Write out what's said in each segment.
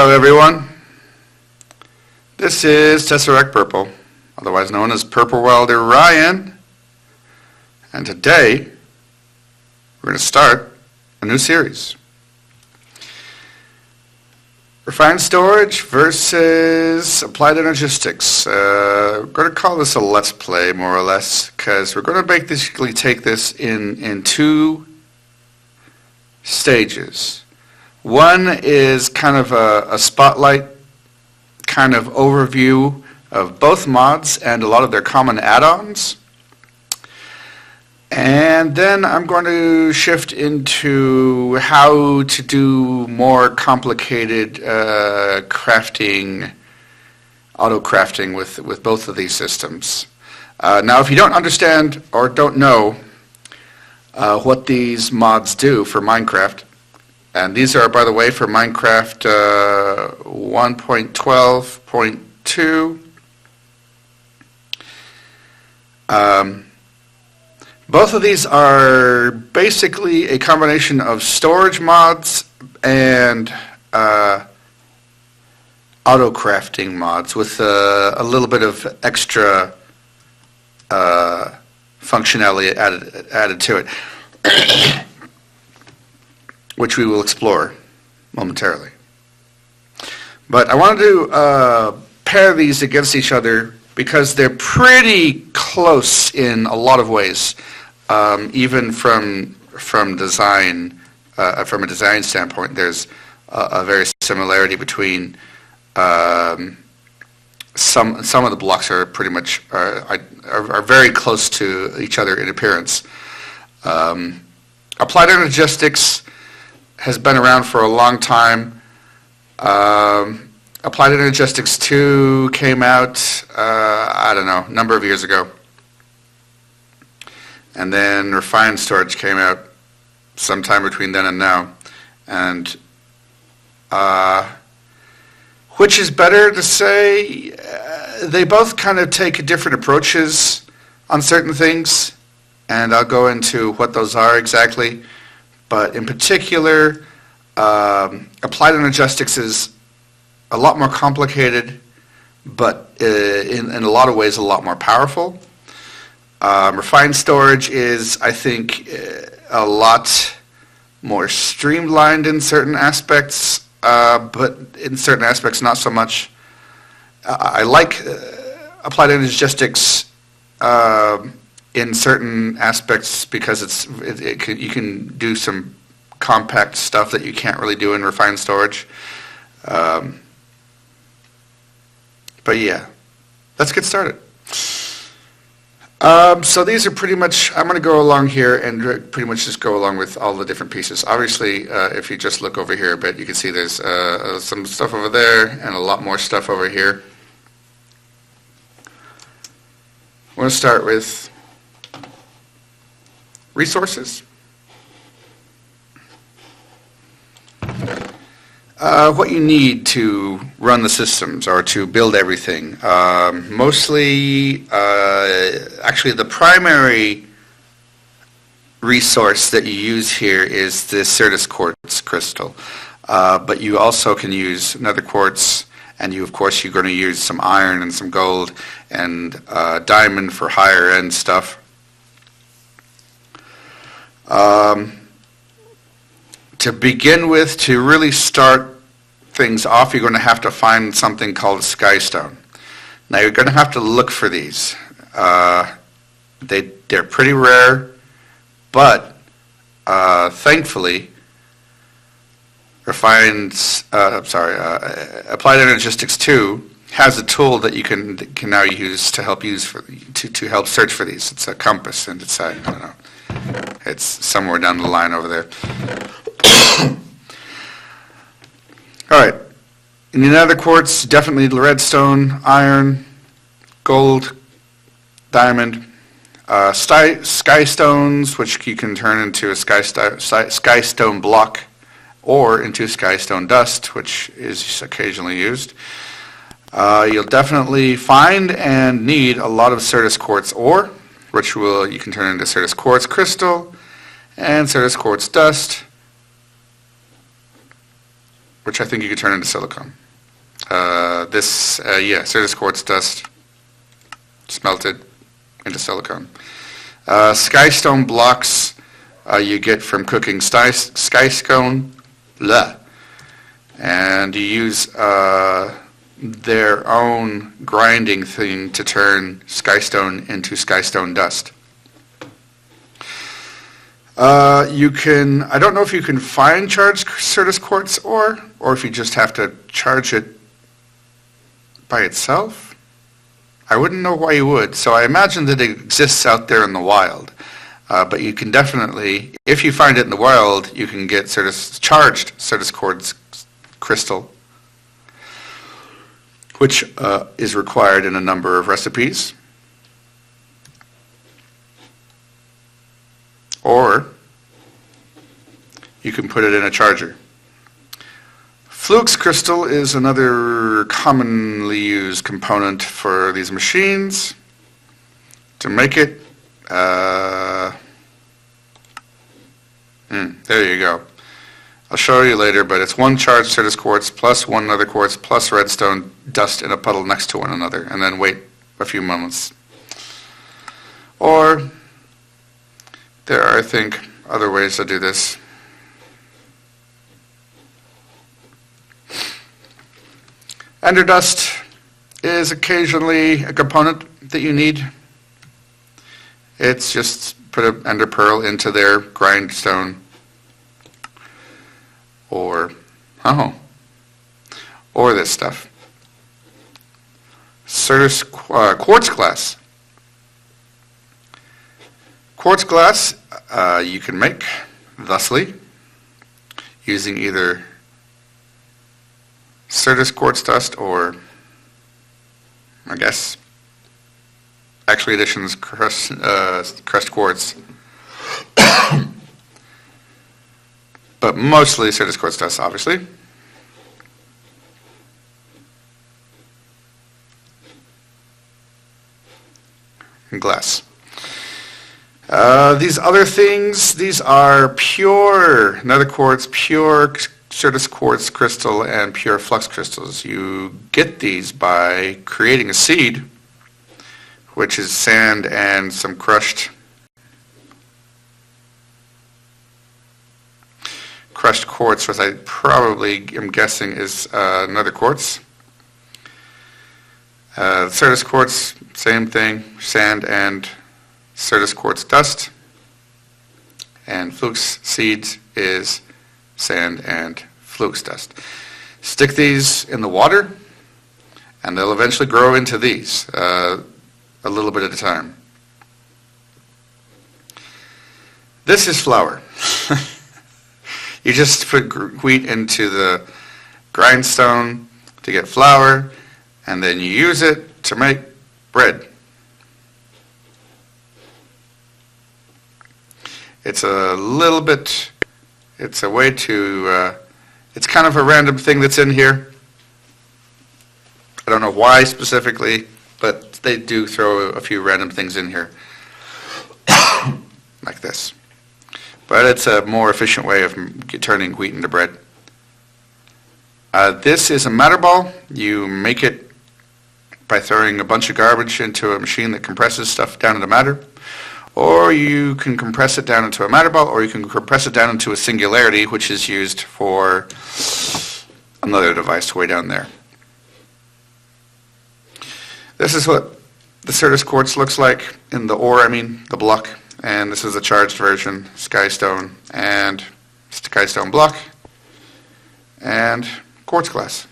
Hello everyone, this is TesseractPurple, otherwise known as Purple Welder Ryan, and today we're going to start a new series. Refined storage versus applied energistics. We're going to call this a let's play more or less, because we're going to basically take this in two stages. One is kind of a spotlight kind of overview of both mods and a lot of their common add-ons. And then I'm going to shift into how to do more complicated crafting, auto-crafting with both of these systems. Now, if you don't understand or don't know what these mods do for Minecraft, and these are, by the way, for Minecraft 1.12.2. Both of these are basically a combination of storage mods and auto-crafting mods with a little bit of extra functionality added to it, which we will explore momentarily. But I wanted to pair these against each other because they're pretty close in a lot of ways, even from design, from a design standpoint. There's a very similarity between some of the blocks are pretty much are very close to each other in appearance. Applied Energistics has been around for a long time. Applied Energistics 2 came out, I don't know, a number of years ago. And then Refined Storage came out sometime between then and now. And which is better to say? They both kind of take different approaches on certain things, and I'll go into what those are exactly. But in particular, Applied Energistics is a lot more complicated, but in a lot of ways a lot more powerful. Refined Storage is, I think, a lot more streamlined in certain aspects, but in certain aspects not so much. I like Applied Energistics in certain aspects because you can do some compact stuff that you can't really do in Refined Storage. But yeah, let's get started. So these are pretty much, I'm going to go along here and pretty much just go along with all the different pieces. Obviously, if you just look over here a bit, you can see there's some stuff over there and a lot more stuff over here. I'm going to start with resources. What you need to run the systems or to build everything. Mostly, actually the primary resource that you use here is the Certus quartz crystal. But you also can use nether quartz, and of course you're going to use some iron and some gold and diamond for higher end stuff. To begin with, to really start things off, you're going to have to find something called skystone. Now you're going to have to look for these. They're pretty rare, but thankfully, Applied Energistics 2 has a tool that you can now use to help to help search for these. It's a compass, and it's I don't know. It's somewhere down the line over there. All right. In the nether quartz, definitely redstone, iron, gold, diamond, sky stones, which you can turn into a sky stone block, or into sky stone dust, which is occasionally used. You'll definitely find and need a lot of Certus quartz ore, which you can turn into Certus quartz crystal and Certus quartz dust. which I think you could turn into silicon. Certus quartz dust, smelted into silicon. Skystone blocks you get from cooking skystone, and you use their own grinding thing to turn skystone into skystone dust. I don't know if you can find charged Certus quartz ore, or if you just have to charge it by itself. I wouldn't know why you would, so I imagine that it exists out there in the wild. But you can definitely, if you find it in the wild, you can get charged Certus quartz crystal, which is required in a number of recipes. Or you can put it in a charger. Flux crystal is another commonly used component for these machines. To make it, there you go. I'll show you later, but it's one charged Certus quartz plus one other quartz plus redstone dust in a puddle next to one another, and then wait a few moments. Or there are, I think, other ways to do this. Ender dust is occasionally a component that you need. It's just put an ender pearl into their grindstone, or this stuff. Certus quartz glass. Quartz glass you can make thusly using either Certus quartz dust or, I guess, Actually Edition's crushed quartz, but mostly Certus quartz dust, obviously. And glass. These other things, these are pure nether quartz, pure Certus quartz crystal, and pure flux crystals. You get these by creating a seed, which is sand and some crushed quartz, which I probably am guessing is nether quartz. Certus quartz, same thing, sand and Certus quartz dust. And flux seeds is sand and flux dust. Stick these in the water, and they'll eventually grow into these, a little bit at a time. This is flour. You just put wheat into the grindstone to get flour, and then you use it to make bread. It's a little bit, it's a way to, it's kind of a random thing that's in here. I don't know why specifically, but they do throw a few random things in here, like this. But it's a more efficient way of turning wheat into bread. This is a matter ball. You make it by throwing a bunch of garbage into a machine that compresses stuff down into matter. Or you can compress it down into a matter ball, or you can compress it down into a singularity, which is used for another device way down there. This is what the Certus quartz looks like in the ore, the block. And this is a charged version, skystone and skystone block and quartz glass.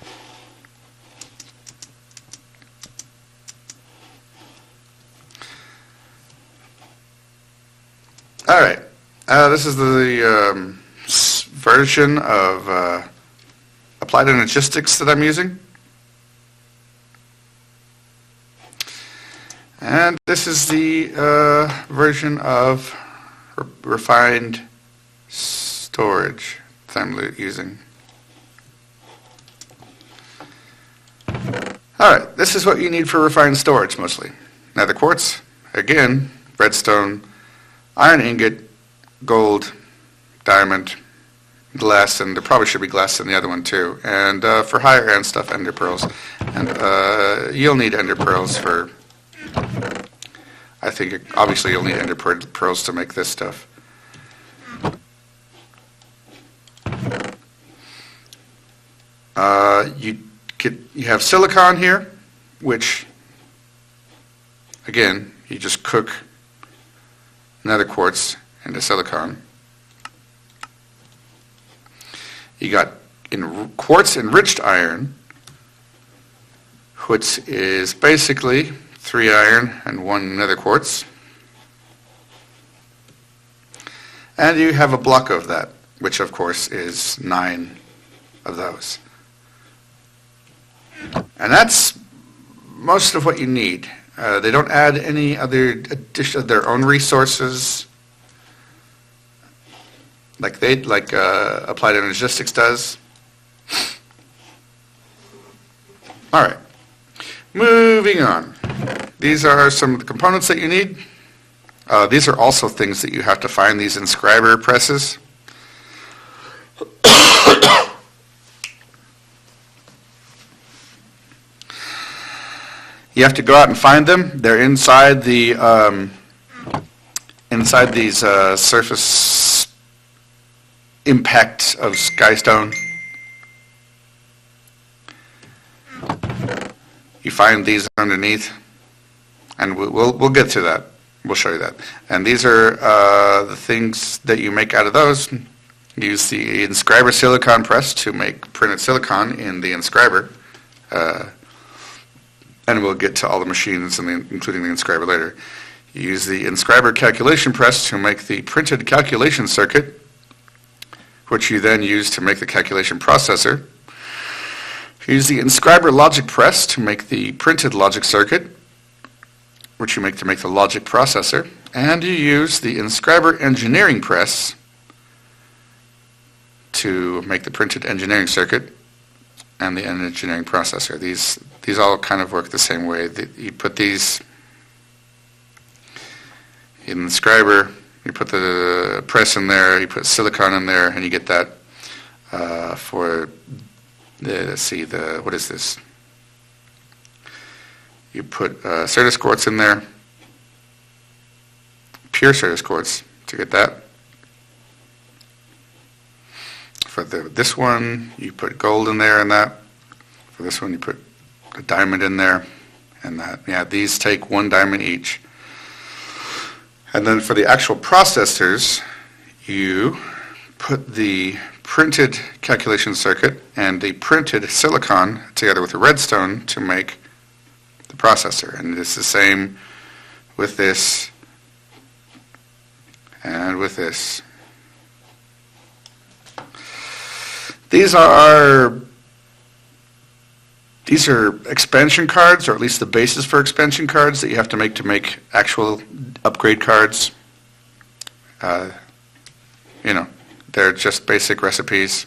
All right, this is the version of Applied Energistics that I'm using. And this is the version of refined storage that I'm using. All right, this is what you need for refined storage mostly. Nether quartz, again, redstone, iron ingot, gold, diamond, glass, and there probably should be glass in the other one too. And for higher end stuff, ender pearls. And you'll need ender pearls for, I think, obviously you'll need ender pearls to make this stuff. You have silicon here, which, again, you just cook nether quartz into silicon. You got quartz enriched iron, which is basically 3 iron and 1 nether quartz. And you have a block of that, which of course is 9 of those. And that's most of what you need. They don't add any other addition of their own resources like Applied Energistics does. All right, moving on. These are some of the components that you need. These are also things that you have to find, these inscriber presses. You have to go out and find them. They're inside the inside these surface impact of skystone. You find these underneath, and we'll get to that. We'll show you that. And these are the things that you make out of those. Use the inscriber silicon press to make printed silicon in the inscriber. And we'll get to all the machines, including the inscriber later. You use the inscriber calculation press to make the printed calculation circuit, which you then use to make the calculation processor. You use the inscriber logic press to make the printed logic circuit, which you make to make the logic processor. And you use the inscriber engineering press to make the printed engineering circuit and the engineering processor. These all kind of work the same way. You put these in the inscriber, you put the press in there, you put silicon in there, and you get that for the, let's see, what is this? You put Certus quartz in there, pure Certus quartz to get that. For this one, you put gold in there and that. For this one, you put a diamond in there and that. Yeah, these take 1 diamond each. And then for the actual processors, you put the printed calculation circuit and the printed silicon together with the redstone to make the processor. And it's the same with this and with this. These are expansion cards, or at least the basis for expansion cards that you have to make actual upgrade cards. You know, they're just basic recipes.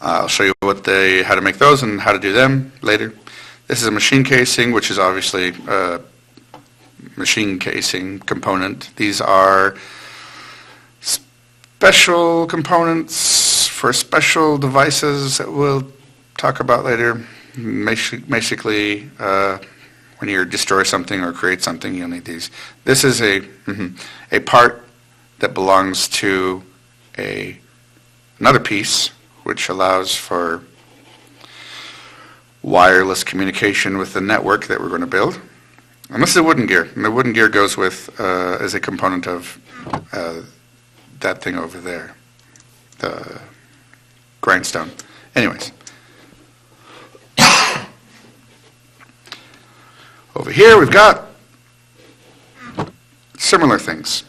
I'll show you how to make those and how to do them later. This is a machine casing, which is obviously a machine casing component. These are special components for special devices that we'll talk about later. Basically, when you destroy something or create something, you'll need these. This is a part that belongs to another piece, which allows for wireless communication with the network that we're going to build. And this is a wooden gear. And the wooden gear goes with as a component of that thing over there, the grindstone. Anyways. Over here we've got similar things.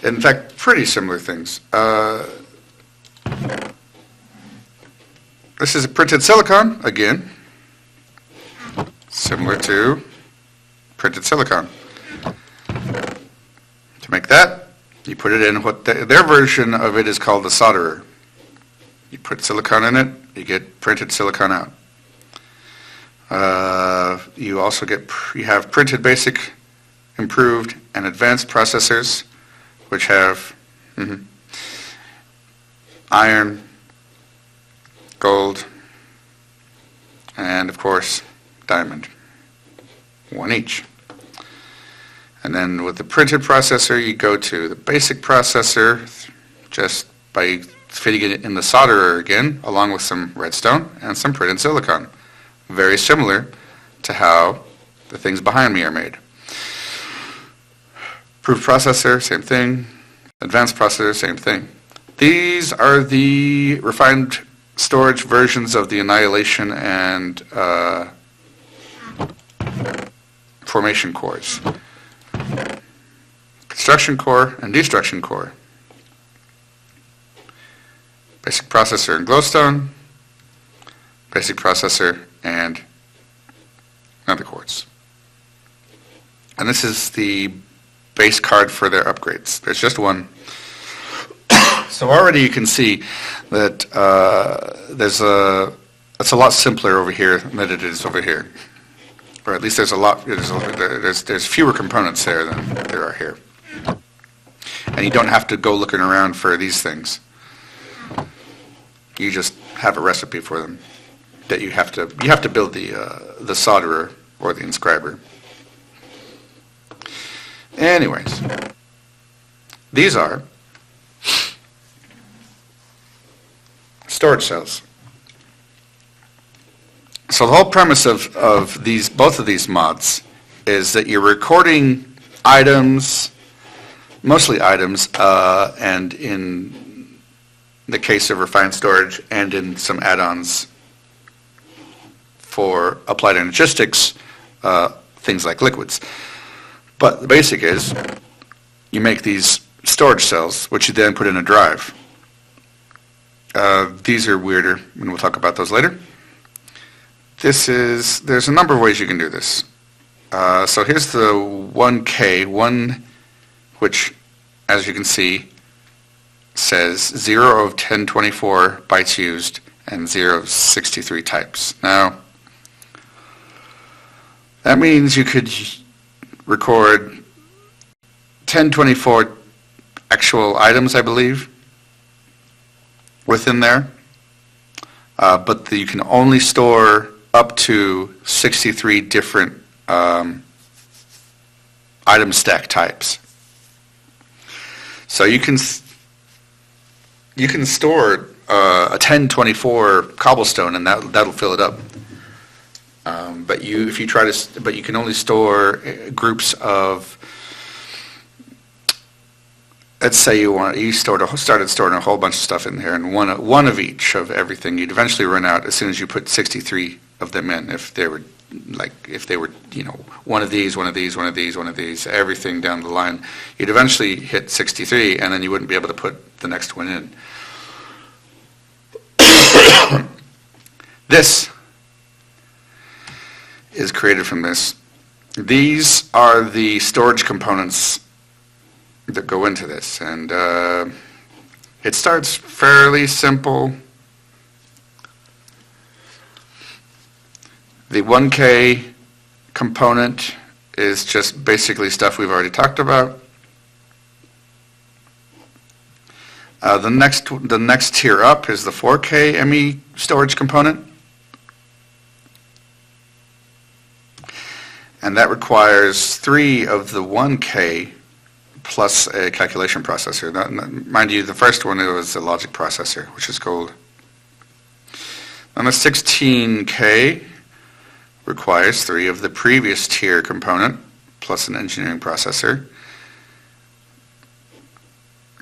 In fact, pretty similar things. This is a printed silicon, again, similar to printed silicon. To make that, you put it in what their version of it is called the solderer. You put silicon in it, you get printed silicon out. You also you have printed basic improved, and advanced processors, which have iron, gold, and of course, diamond. One each. And then with the printed processor, you go to the basic processor, just by fitting it in the solderer again, along with some redstone and some printed silicon. Very similar to how the things behind me are made. Improved processor, same thing. Advanced processor, same thing. These are the refined storage versions of the annihilation and formation cores. Construction core and destruction core. Basic processor and glowstone. Basic processor and nether quartz. And this is the base card for their upgrades. There's just one. So already you can see that it's a lot simpler over here than it is over here. Or at least there's fewer components there than there are here. And you don't have to go looking around for these things. You just have a recipe for them that you have to build the solderer or the inscriber. Anyways, these are storage cells. So the whole premise of both of these mods is that you're recording items, mostly items, and in the case of refined storage and in some add-ons for applied energistics, things like liquids. But the basic is you make these storage cells, which you then put in a drive. These are weirder, and we'll talk about those later. There's a number of ways you can do this. So here's the 1K, which, as you can see, says 0 of 1024 bytes used and 0 of 63 types. Now, that means you could record 1024 actual items, I believe, within there, but you can only store up to 63 different item stack types. So you can store a 1024 cobblestone, and that'll fill it up. But you can only store groups of. Let's say you started storing a whole bunch of stuff in here, and one of each of everything. You'd eventually run out as soon as you put 63 of them in. If they were one of these, everything down the line, you'd eventually hit 63, and then you wouldn't be able to put the next one in. This is created from this. These are the storage components that go into this, and it starts fairly simple. The 1K component is just basically stuff we've already talked about. The next tier up is the 4K ME storage component, and that requires 3 of the 1K plus a calculation processor. Mind you, the first one was a logic processor, which is gold. And the 16K requires 3 of the previous tier component plus an engineering processor.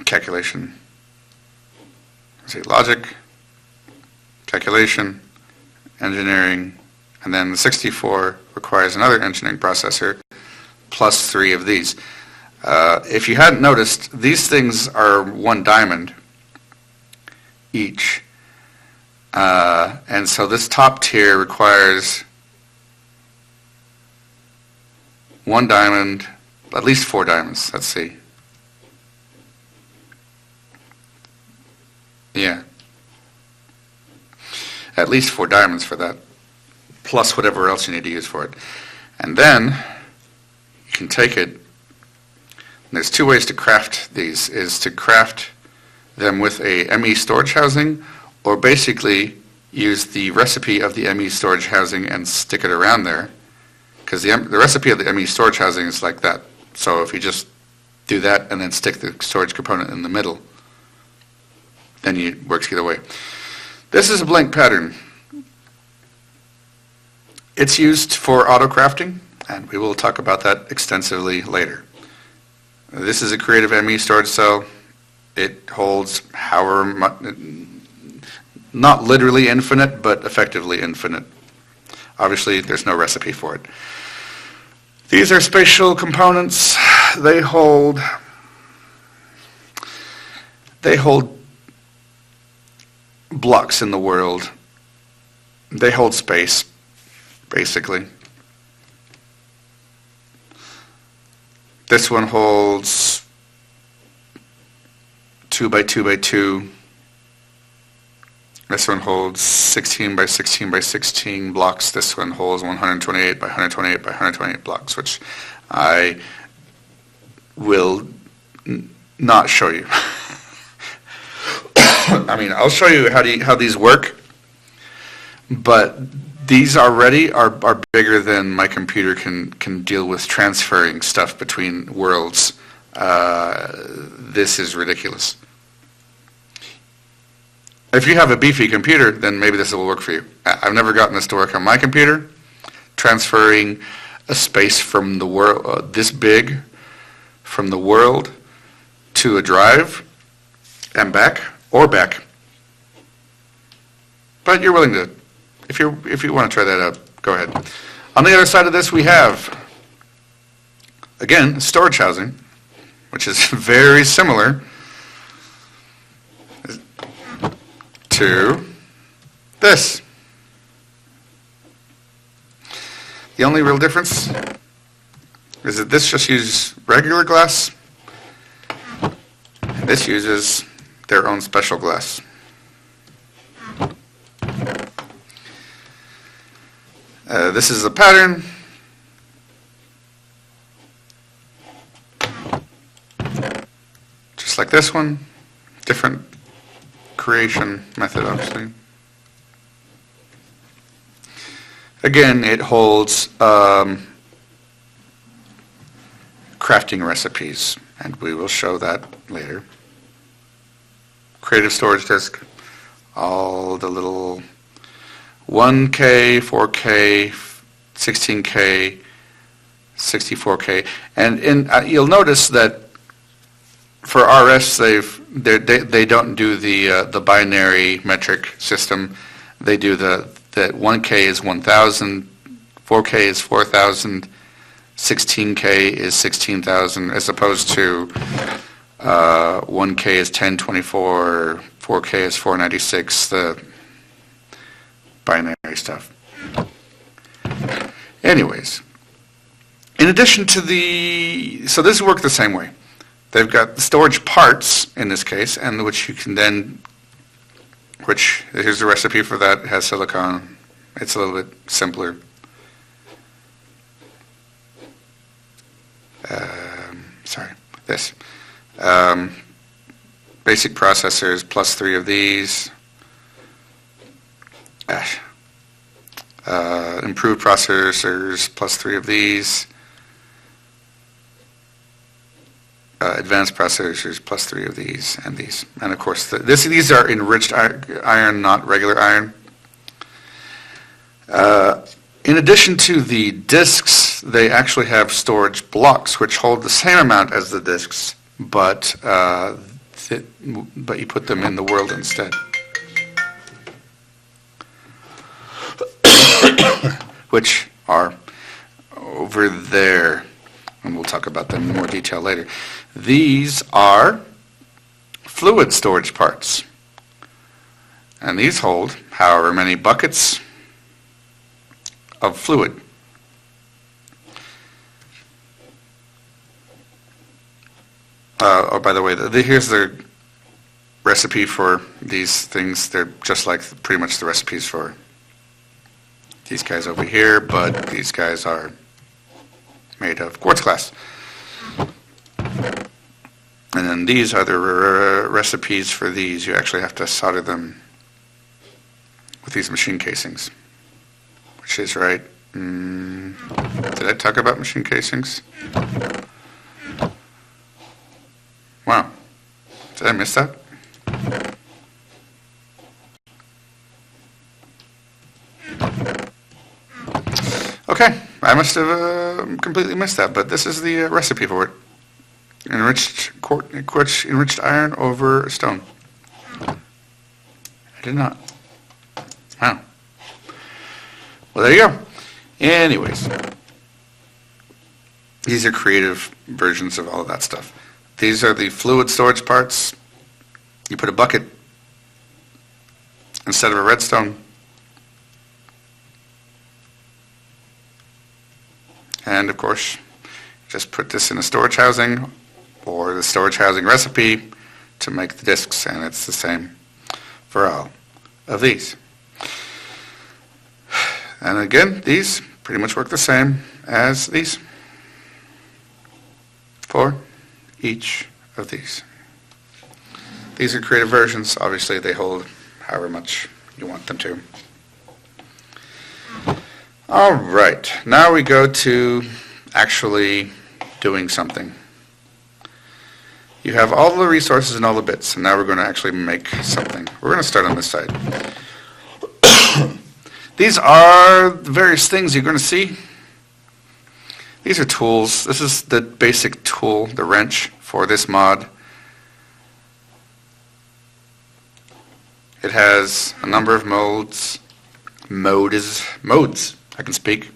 Calculation. Logic, calculation, engineering, and then the 64 requires another engineering processor plus 3 of these. If you hadn't noticed, these things are 1 diamond each. And so this top tier requires 1 diamond, at least 4 diamonds. Let's see. Yeah. At least 4 diamonds for that, plus whatever else you need to use for it. And then you can take it There's two ways to craft these, is to craft them with a ME storage housing, or basically use the recipe of the ME storage housing and stick it around there, because the recipe of the ME storage housing is like that. So if you just do that and then stick the storage component in the middle, then it works either way. This is a blank pattern. It's used for auto crafting, and we will talk about that extensively later. This is a creative ME storage cell. It holds however much, not literally infinite, but effectively infinite. Obviously, there's no recipe for it. These are spatial components. They hold blocks in the world. They hold space, basically. This one holds 2 by 2 by 2. This one holds 16 by 16 by 16 blocks. This one holds 128 by 128 by 128 blocks, which I will not show you. I mean, I'll show you how these work, but these already are bigger than my computer can deal with transferring stuff between worlds. This is ridiculous. If you have a beefy computer, then maybe this will work for you. I've never gotten this to work on my computer. Transferring a space from the world, this big, from the world to a drive and back, or back. But you're willing to, if you want to try that out, go ahead. On the other side of this, we have, again, storage housing, which is very similar to this. The only real difference is that this just uses regular glass, and this uses their own special glass. This is a pattern. Just like this one, different creation method, obviously. Again, it holds crafting recipes, and we will show that later. Creative storage disk, all the little 1K, 4K, 16K, 64K, and you'll notice that for RS they don't do the binary metric system. They do that 1K is 1,000, 4K is 4,000, 16K is 16,000, as opposed to 1K is 1024, 4K is 496, the binary stuff. Anyways, in addition to so this works the same way. They've got the storage parts in this case, and which you can then, here's the recipe for that. It has silicon. It's a little bit simpler. This. Basic processors, plus 3 of these. Improved processors, plus 3 of these. Advanced processors, plus 3 of these, and these. And of course, these are enriched iron, not regular iron. In addition to the disks, they actually have storage blocks, which hold the same amount as the disks, but you put them in the world instead. Which are over there, and we'll talk about them in more detail later. These are fluid storage parts, and these hold however many buckets of fluid. Oh, by the way, here's the recipe for these things. They're just like pretty much the recipes for these guys over here, but these guys are made of quartz glass. then these are the recipes for these. You actually have to solder them with these machine casings, which is right. Did I talk about machine casings? Wow. Did I miss that? Okay, I must have completely missed that, but this is the recipe for it. Enriched iron over stone. I did not. Wow. Well, there you go. Anyways, these are creative versions of all of that stuff. These are the fluid storage parts. You put a bucket instead of a redstone. And of course, just put this in a storage housing or the storage housing recipe to make the disks, and it's the same for all of these. And again, these pretty much work the same as these for each of these. These are creative versions. Obviously, they hold however much you want them to. All right, now we go to actually doing something. You have all the resources and all the bits, and now we're going to actually make something. We're going to start on this side. These are the various things you're going to see. These are tools. This is the basic tool, the wrench for this mod. It has a number of modes. Modes, I can speak.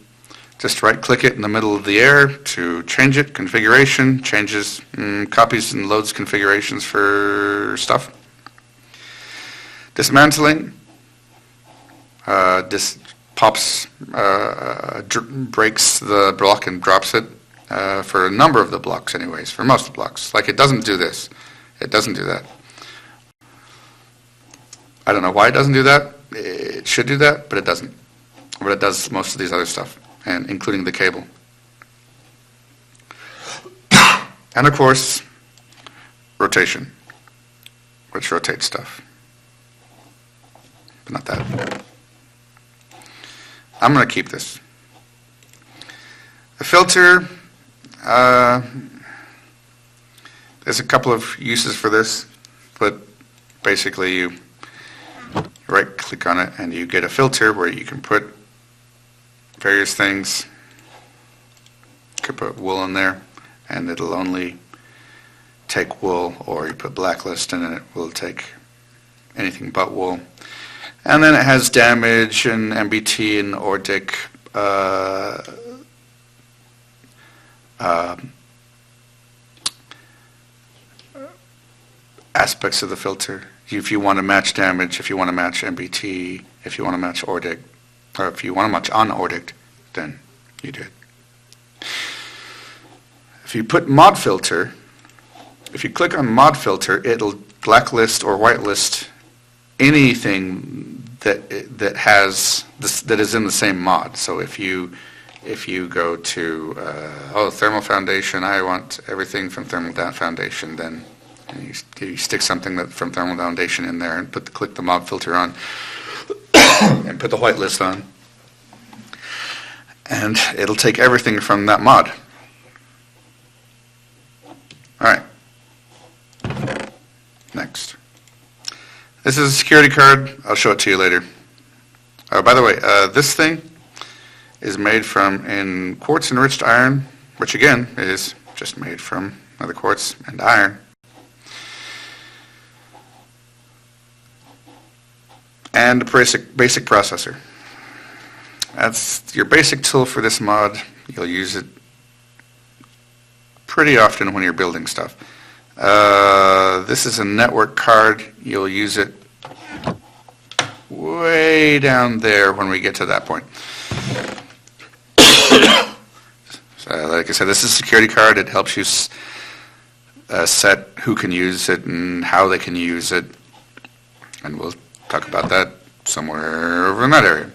Just right click it in the middle of the air to change it. Configuration, changes, copies and loads configurations for stuff. Dismantling, this pops, breaks the block and drops it for a number of the blocks anyways, for most of the blocks. Like it doesn't do this. It doesn't do that. I don't know why it doesn't do that. It should do that, but it doesn't. But it does most of these other stuff, and including the cable. And of course, rotation, which rotates stuff. But not that. I'm going to keep this. The filter, there's a couple of uses for this, but basically you right click on it and you get a filter where you can put various things. You could put wool in there and it'll only take wool, or you put blacklist and it will take anything but wool. And then it has damage and MBT and ORDIC aspects of the filter. If you want to match damage, if you want to match MBT, if you want to match ORDIC, or if you want to match un-ORDIC, then you do it. If you put mod filter, if you click on mod filter, it'll blacklist or whitelist anything that has this, that is in the same mod. So if you go to thermal foundation, I want everything from thermal foundation, then you stick something from thermal foundation in there and click the mod filter on and put the whitelist on, and it'll take everything from that mod. All right. Next. This is a security card. I'll show it to you later. Oh, by the way, this thing is made in quartz enriched iron, which again is just made from another quartz and iron. And a basic processor. That's your basic tool for this mod. You'll use it pretty often when you're building stuff. This is a network card. You'll use it way down there when we get to that point. So, like I said, this is a security card. It helps you set who can use it and how they can use it. And we'll talk about that somewhere over in that area.